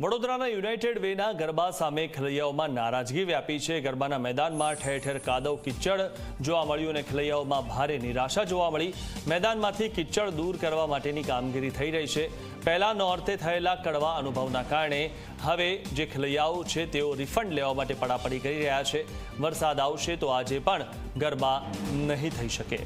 વડોદરાના યુનાઇટેડ વેના ગરબા સામે ખેલૈયાઓમાં નારાજગી વ્યાપી છે। ગરબાના મેદાનમાં ઠેર ઠેર કાદવ કિચડ જોવા મળ્યું અને ખેલૈયાઓમાં ભારે નિરાશા જોવા મળી। મેદાનમાંથી કિચડ દૂર કરવા માટેની કામગીરી થઈ રહી છે। પહેલા નોરતે થયેલા કડવા અનુભવના કારણે હવે જે ખેલૈયાઓ છે તેઓ રિફંડ લેવા માટે પડાપડી કરી રહ્યા છે। વરસાદ આવશે તો આજે પણ ગરબા નહીં થઈ શકે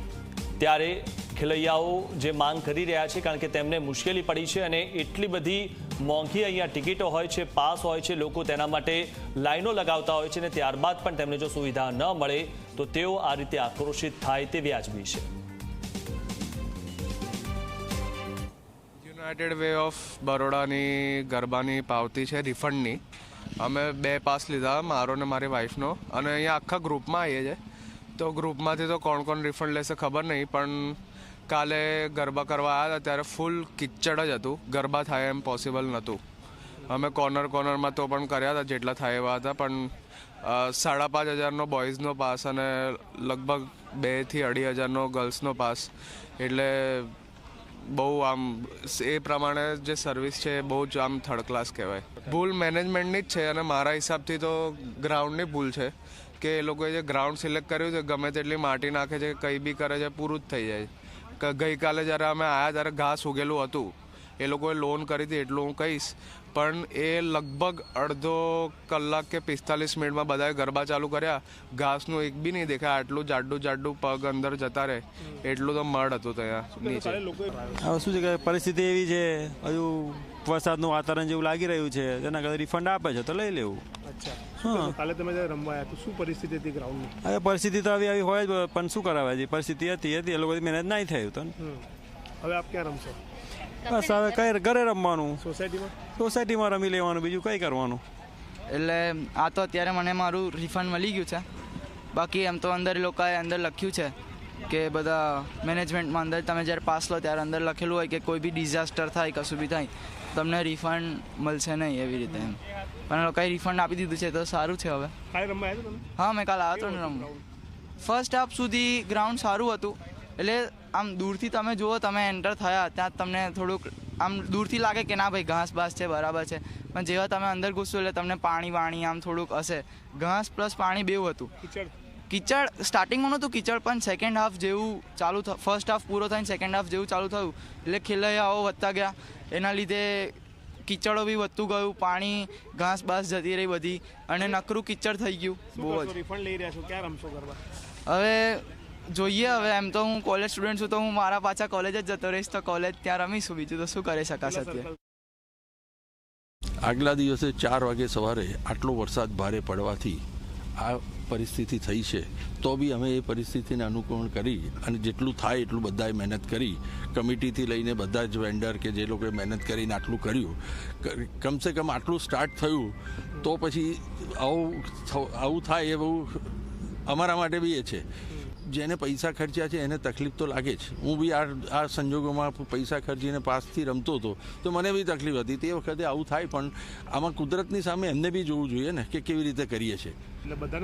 ત્યારે ખેલૈયાઓ જે માંગ કરી રહ્યા છે, કારણ કે તેમને મુશ્કેલી પડી છે અને એટલી બધી મોંઘી અહીંયા ટિકિટો હોય છે, પાસ હોય છે, લોકો તેના માટે લાઈનો લગાવતા હોય છે અને ત્યારબાદ પણ તેમને જો સુવિધા ન મળે તો તેઓ આ રીતે આક્રોશિત થાય તે વ્યાજબી છે। યુનાઇટેડ વે ઓફ બરોડાની ગરબાની પાવતી છે રિફંડની। અમે 2 પાસ લીધા, મારો ને મારી વાઈફનો, અને અહીંયા આખા ગ્રુપમાં આવીએ છીએ। તો ગ્રુપમાંથી તો કોણ રિફંડ લેશે ખબર નહીં, પણ કાલે ગરબા કરવા આવ્યા હતા ત્યારે ફૂલ કિચડ જ હતું, ગરબા થાય એમ પોસિબલ નહોતું। અમે કોર્નરમાં તો પણ કર્યા હતા જેટલા થાય એવા હતા, પણ 5,500નો બોયઝનો પાસ અને લગભગ 2,000 થી 2,500નો ગર્લ્સનો પાસ, એટલે બહુ આમ એ પ્રમાણે જે સર્વિસ છે બહુ જ આમ થર્ડ ક્લાસ કહેવાય। ભૂલ મેનેજમેન્ટની જ છે અને મારા હિસાબથી તો ગ્રાઉન્ડની ભૂલ છે કે એ લોકોએ જે ગ્રાઉન્ડ સિલેક્ટ કર્યું છે ગમે તેટલી માટી નાખે છે, કંઈ બી કરે છે, પૂરું જ થઈ જાય। ગઈકાલે જ્યારે અમે આવ્યા ત્યારે ઘાસ ઉગેલું હતું, એ લોકોએ લોન કરી હતી એટલું હું કહીશ, પણ એ લગભગ અડધો કલાક કે 45 મિનિટમાં બધાએ ગરબા ચાલુ કર્યા, ઘાસનું એક બી નહીં દેખાય। આટલું જાડું પગ અંદર જતા રહે એટલું તો મડ હતું ત્યાં નીચે। હવે શું છે કે પરિસ્થિતિ એવી છે, હજુ વરસાદનું વાતાવરણ જેવું લાગી રહ્યું છે, તેના કરતાં રિફંડ આપે છે તો લઈ લેવું। કાલે તમે રમવા આવ્યા તો શું પરિસ્થિતિ હતી ગ્રાઉન્ડની? હવે પરિસ્થિતિ તો આવી હોય જ, પણ શું કરાવે છે, પરિસ્થિતિ હતી એ લોકો મહેનત નહીં થયું તો હવે આપ ક્યાં રમશો? બસ હવે કઈ ઘરે રમવાનું, સોસાયટીમાં રમી લેવાનું, બીજું કઈ કરવાનું। એટલે આ તો અત્યારે મને મારું રિફંડ મળી ગયું છે, બાકી એમ તો અંદર લોકોએ અંદર લખ્યું છે કે બધા મેનેજમેન્ટમાં અંદર તમે જ્યારે પાસ લો ત્યારે અંદર લખેલું હોય કે કોઈ બી ડિઝાસ્ટર થાય, કશું બી થાય, તમને રિફંડ મળશે નહીં એવી રીતે એમ, પણ લોકોએ રિફંડ આપી દીધું છે તો સારું છે। હવે કાલે રમવા આવ્યા તમે? હા, મેં કાલે આવ્યો હતો ને રમવા। ફર્સ્ટ હાફ સુધી ગ્રાઉન્ડ સારું હતું, એટલે આમ દૂરથી તમે જુઓ, તમે એન્ટર થયા ત્યાં તમને થોડુંક આમ દૂરથી લાગે કે ના ભાઈ ઘાસ બાસ છે, બરાબર છે, પણ જેવા તમે અંદર ઘૂસશો એટલે તમને પાણી આમ થોડુંક હશે, ઘાસ પ્લસ પાણી બેવું હતું। કિચડ સ્ટાર્ટિંગમાં નહોતું કિચડ, પણ સેકન્ડ હાફ જેવું ચાલુ થયું, ફર્સ્ટ હાફ પૂરો થઈને સેકન્ડ હાફ જેવું ચાલુ થયું એટલે ખેલૈયાઓ વધતા ગયા, એના લીધે કિચડો બી વધતું ગયું, પાણી ઘાસ બાસ જતી રહી બધી, અને નકરું કિચડ થઈ ગયું બહુ જ। રિફંડ લઈ રહ્યા છો, ક્યાં રમશો ગરબા? હવે જોઈએ, હવે એમ તો હું કોલેજ સ્ટુડન્ટ છું તો હું મારા પાછા કોલેજ જ જતો રહીશ, તો કોલેજ ત્યાં રમીશું, બીજું તો શું કરી શકાશે અત્યારે। આગલા દિવસે 4 વાગે સવારે આટલો વરસાદ ભારે પડવાથી આ પરિસ્થિતિ થઈ છે, તો બી અમે એ પરિસ્થિતિને અનુકૂળ કરી અને જેટલું થાય એટલું બધાએ મહેનત કરી, કમિટીથી લઈને બધા જ વેન્ડર કે જે લોકોએ મહેનત કરીને આટલું કર્યું, કમસે કમ આટલું સ્ટાર્ટ થયું તો પછી આવું થાય એ બહુ અમારા માટે બી એ છે। જેને પૈસા ખર્ચ્યા છે એને તકલીફ તો લાગે જ। હું બી આ સંજોગોમાં પૈસા ખર્ચીને પાસથી રમતો હતો તો મને બી તકલીફ હતી, તે વખતે આવું થાય, પણ આમાં કુદરતની સામે એમને બી જોવું જોઈએ ને કે કેવી રીતે કરીએ છીએ।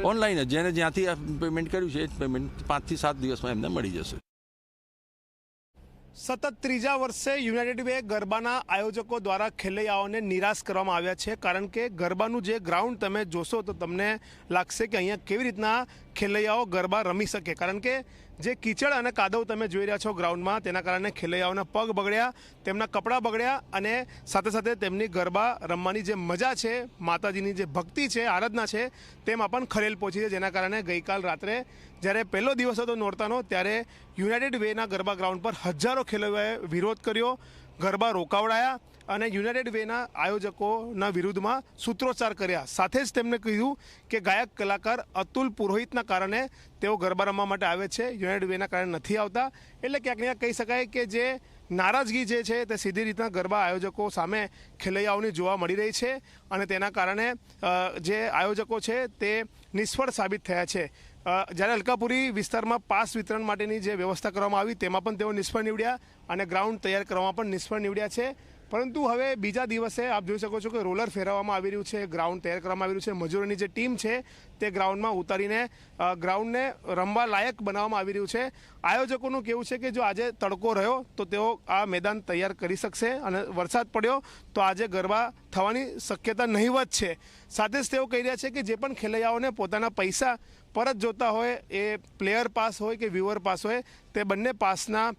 ઓનલાઈન જ જેને જ્યાંથી આ પેમેન્ટ કર્યું છે એ જ પેમેન્ટ 5 થી 7 દિવસમાં એમને મળી જશે। સતત 3જા વર્ષે યુનાઇટેડ વે ગરબાના આયોજકો દ્વારા ખેલૈયાઓને નિરાશ કરવામાં આવ્યા છે, કારણ કે ગરબાનું જે ગ્રાઉન્ડ તમે જોશો તો તમને લાગશે કે અહીંયા કેવી રીતના ખેલૈયાઓ ગરબા રમી શકે, કારણ કે જે કીચડ અને કાદવ તમે જોઈ રહ્યા છો ગ્રાઉન્ડમાં, તેના કારણે ખેલૈયાઓના પગ બગડ્યા, તેમના કપડાં બગડ્યા, અને સાથે સાથે તેમની ગરબા રમવાની જે મજા છે, માતાજીની જે ભક્તિ છે, આરાધના છે, તેમાં પણ ખલેલ પહોંચી છે, જેના કારણે ગઈકાલ રાત્રે જ્યારે પહેલો દિવસ હતો નોરતાનો ત્યારે યુનાઇટેડ વેના ગરબા ગ્રાઉન્ડ પર હજારો ખેલૈયાઓએ વિરોધ કર્યો, ગરબા રોકાવડાયા અને યુનાઇટેડ વેના આયોજકોના વિરુદ્ધમાં સૂત્રોચ્ચાર કર્યા। સાથે જ તેમણે કહ્યું કે ગાયક કલાકાર અતુલ પુરોહિતના કારણે તેઓ ગરબા રમવા માટે આવે છે, યુનાઇટેડ વેના કારણે નથી આવતા। એટલે ક્યાંક ને ક્યાંક કહી શકાય કે જે નારાજગી જે છે તે સીધી રીતના ગરબા આયોજકો સામે ખેલૈયાઓની જોવા મળી રહી છે, અને તેના કારણે જે આયોજકો છે તે નિષ્ફળ સાબિત થયા છે। જ્યારે અલકાપુરી વિસ્તારમાં પાસ વિતરણ માટેની જે વ્યવસ્થા કરવામાં આવી તેમાં પણ તેઓ નિષ્ફળ નીવડ્યા અને ગ્રાઉન્ડ તૈયાર કરવામાં પણ નિષ્ફળ નીવડ્યા છે। પરંતુ હવે બીજા દિવસે આપ જોઈ શકો છો કે રોલર ફેરવવામાં આવી રહ્યું છે, ગ્રાઉન્ડ તૈયાર કરવામાં આવી રહ્યું છે, મજૂરોની જે ટીમ છે તે ગ્રાઉન્ડમાં ઉતારીને ગ્રાઉન્ડને રમવા લાયક બનાવવામાં આવી રહ્યું છે. આયોજકોનું કહેવું છે કે જો આજે તડકો રહ્યો તો તેઓ આ મેદાન તૈયાર કરી શકશે અને વરસાદ પડ્યો તો આજે ગરબા થવાની શક્યતા નહીવત છે. સાથે જ તેઓ કહી રહ્યા છે કે જે પણ ખેલૈયાઓને પોતાના પૈસા પરત જોતા હોય, એ પ્લેયર પાસ હોય કે વ્યુઅર પાસ હોય, તે બંને પાસના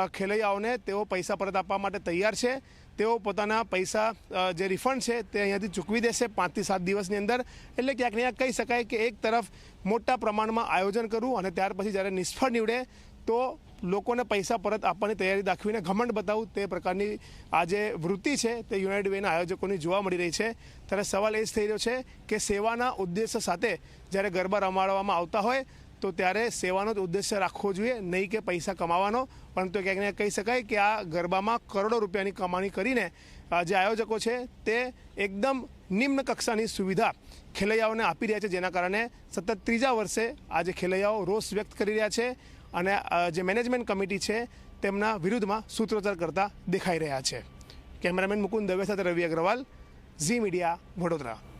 ખેલૈયાઓને તેઓ પૈસા પરત આપવા માટે તૈયાર છે. તેઓ પોતાના પૈસા જે રિફંડ છે તે અહીંયાથી ચૂકવી દેશે 5 થી 7 દિવસની અંદર. એટલે ક્યાંક ને ક્યાંક કહી શકાય કે એક તરફ મોટા પ્રમાણમાં આયોજન કરવું અને ત્યાર પછી જ્યારે નિષ્ફળ નીવડે તો લોકોને પૈસા પરત આપવાની તૈયારી દાખવીને ઘમંડ બતાવવું, તે પ્રકારની આ જે વૃત્તિ છે તે યુનાઇટેડ વેના આયોજકોની જોવા મળી રહી છે. ત્યારે સવાલ એ જ થઈ રહ્યો છે કે સેવાના ઉદ્દેશ્ય સાથે જ્યારે ગરબા રમાડવામાં આવતા હોય તો ત્યારે સેવાનો જ ઉદ્દેશ્ય રાખવો જોઈએ, નહીં કે પૈસા કમાવાનો. પરંતુ ક્યાંક ને કહી શકાય કે આ ગરબામાં કરોડો રૂપિયાની કમાણી કરીને જે આયોજકો છે તે એકદમ નિમ્ન કક્ષાની સુવિધા ખેલૈયાઓને આપી રહ્યા છે, જેના કારણે સતત 3જા વર્ષે આજે ખેલૈયાઓ રોષ વ્યક્ત કરી રહ્યા છે અને જે મેનેજમેન્ટ કમિટી છે તેમના વિરુદ્ધમાં સૂત્રોચ્ચાર કરતા દેખાઈ રહ્યા છે. કેમેરામેન મુકુંદ દવે સાથે રવિ અગ્રવાલ, ઝી મીડિયા, વડોદરા.